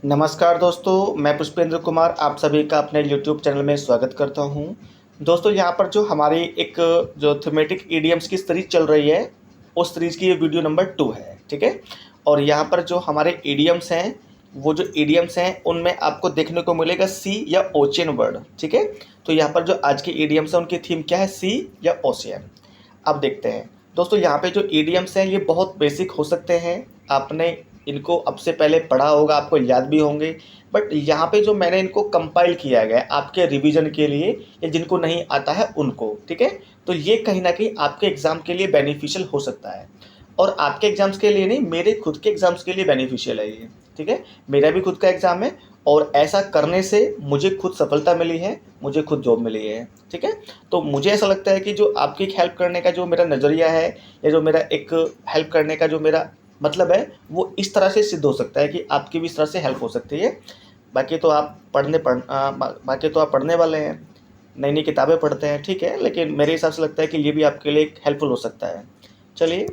नमस्कार दोस्तों, मैं पुष्पेंद्र कुमार आप सभी का अपने यूट्यूब चैनल में स्वागत करता हूं। दोस्तों यहाँ पर जो हमारी एक जो थीमेटिक ईडीएम्स की सीरीज चल रही है, उस सीरीज़ की ये वीडियो नंबर 2 है, ठीक है। और यहाँ पर जो हमारे ईडीएम्स हैं, वो जो ईडीएम्स हैं उनमें आपको देखने को मिलेगा सी या ओशियन वर्ड, ठीक है। तो यहाँ पर जो आज के ईडीएम्स हैं उनकी थीम क्या है, सी या ओशियन। अब देखते हैं दोस्तों, यहाँ पे जो ईडीएम्स हैं ये बहुत बेसिक हो सकते हैं, आपने इनको अब से पहले पढ़ा होगा, आपको याद भी होंगे। बट यहाँ पे जो मैंने इनको कंपाइल किया गया है आपके रिवीजन के लिए या जिनको नहीं आता है उनको, ठीक है। तो ये कहीं ना कहीं आपके एग्ज़ाम के लिए बेनिफिशियल हो सकता है, और आपके एग्ज़ाम्स के लिए नहीं, मेरे खुद के एग्ज़ाम्स के लिए बेनिफिशियल है ये, ठीक है। मेरा भी खुद का एग्ज़ाम है और ऐसा करने से मुझे खुद सफलता मिली है, मुझे खुद जॉब मिली है, ठीक है। तो मुझे ऐसा लगता है कि जो आपकी हेल्प करने का जो मेरा नज़रिया है या जो मेरा एक हेल्प करने का जो मेरा मतलब है, वो इस तरह से सिद्ध हो सकता है कि आपकी भी इस तरह से हेल्प हो सकती है। बाकी तो आप बाकी तो आप पढ़ने वाले हैं, नई नई किताबें पढ़ते हैं, ठीक है, लेकिन मेरे हिसाब से लगता है कि ये भी आपके लिए हेल्पफुल हो सकता है। चलिए,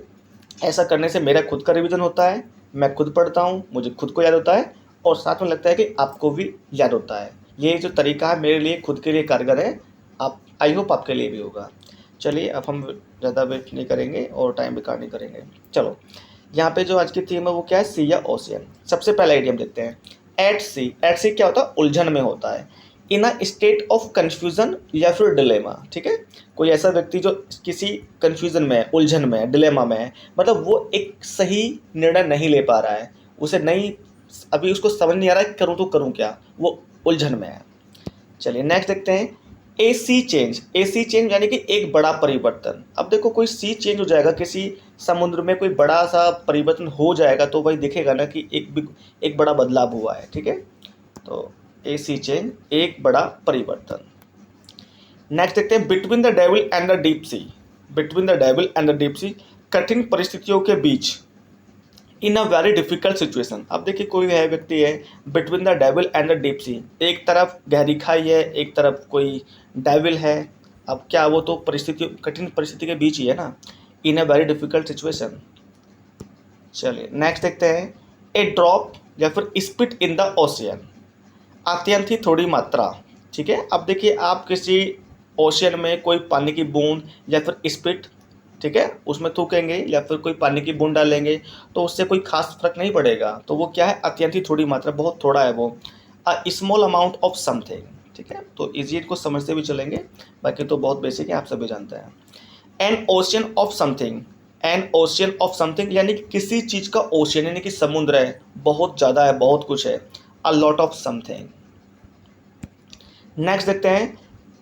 ऐसा करने से मेरा खुद का रिवीजन होता है, मैं खुद पढ़ता हूँ, मुझे खुद को याद होता है और साथ में लगता है कि आपको भी याद होता है। ये जो तरीका है मेरे लिए खुद के लिए कारगर है, आप आई होप आपके लिए भी होगा। चलिए, अब हम ज़्यादा वेट नहीं करेंगे और टाइम बेकार नहीं करेंगे। चलो, यहाँ पे जो आज की थीम है वो क्या है, सी या ओशियन। सबसे पहला आइडियम देखते हैं, एट सी। एट सी क्या होता है, उलझन में होता है, इन अ स्टेट ऑफ कन्फ्यूज़न या फिर डिलेमा, ठीक है। कोई ऐसा व्यक्ति जो किसी कन्फ्यूज़न में है, उलझन में है, डिलेमा में है, मतलब वो एक सही निर्णय नहीं ले पा रहा है, उसे नहीं, अभी उसको समझ नहीं आ रहा है करूँ तो करूँ क्या, वो उलझन में है। चलिए नेक्स्ट देखते हैं, ए सी चेंज। ए सी चेंज यानी कि एक बड़ा परिवर्तन। अब देखो, कोई सी चेंज हो जाएगा, किसी समुद्र में कोई बड़ा सा परिवर्तन हो जाएगा तो भाई दिखेगा ना कि एक बड़ा बदलाव हुआ है, ठीक है। तो ए सी चेंज, एक बड़ा परिवर्तन। नेक्स्ट देखते हैं, between the devil and the deep sea. Between the devil and the deep sea, कठिन परिस्थितियों के बीच, इन अ वेरी डिफिकल्ट सिचुएशन। अब देखिए, कोई है व्यक्ति है between the devil and the deep sea, एक तरफ गहरी खाई है, एक तरफ कोई डेविल है। अब क्या, वो तो परिस्थिति, कठिन परिस्थिति के बीच ही है ना, इन अ वेरी डिफिकल्ट सिचुएशन। चलिए नेक्स्ट देखते हैं, ए ड्रॉप या फिर स्पिट इन द ओशियन, अत्यंत ही थोड़ी मात्रा, ठीक है। अब देखिए, आप किसी ओशियन में कोई पानी की बूंद या फिर स्पिट, ठीक है, उसमें थूकेंगे या फिर कोई पानी की बूंद डालेंगे तो उससे कोई खास फर्क नहीं पड़ेगा। तो वो क्या है, अत्यंत ही थोड़ी मात्रा, बहुत थोड़ा है वो, a small amount of something, ठीक है। तो इजी को समझते भी चलेंगे, बाकी तो बहुत बेसिक है, आप सभी जानते हैं। N ocean of something. N ocean of something यानी कि किसी चीज़ का ओशियन यानी कि समुद्र है, बहुत ज़्यादा है, बहुत कुछ है, a lot of something. Next देखते हैं,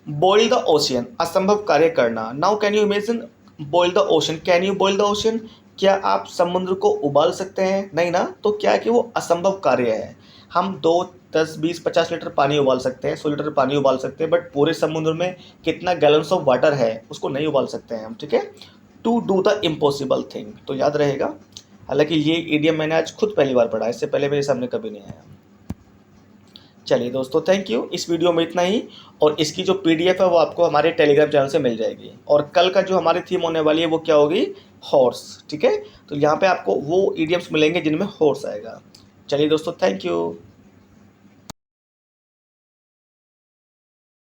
बॉइल द ओशियन, असंभव कार्य करना। Now can you imagine boil the ocean, can you boil the ocean, क्या आप समुद्र को उबाल सकते हैं, नहीं ना। तो क्या है कि वो असंभव कार्य है। हम 2 10 20 50 लीटर पानी उबाल सकते हैं, 100 लीटर पानी उबाल सकते हैं, बट पूरे समुद्र में कितना गैलन्स ऑफ वाटर है उसको नहीं उबाल सकते हैं हम, ठीक है। To do the impossible thing, तो याद रहेगा। हालांकि ये इडियम मैंने आज खुद पहली बार पढ़ा है, इससे पहले मेरे सामने कभी नहीं आया। चलिए दोस्तों, थैंक यू, इस वीडियो में इतना ही। और इसकी जो पीडीएफ है वो आपको हमारे टेलीग्राम चैनल से मिल जाएगी। और कल का जो हमारी थीम होने वाली है वो क्या होगी, हॉर्स, ठीक है। तो यहाँ पे आपको वो इडियम्स मिलेंगे जिनमें हॉर्स आएगा। चलिए दोस्तों, थैंक यू।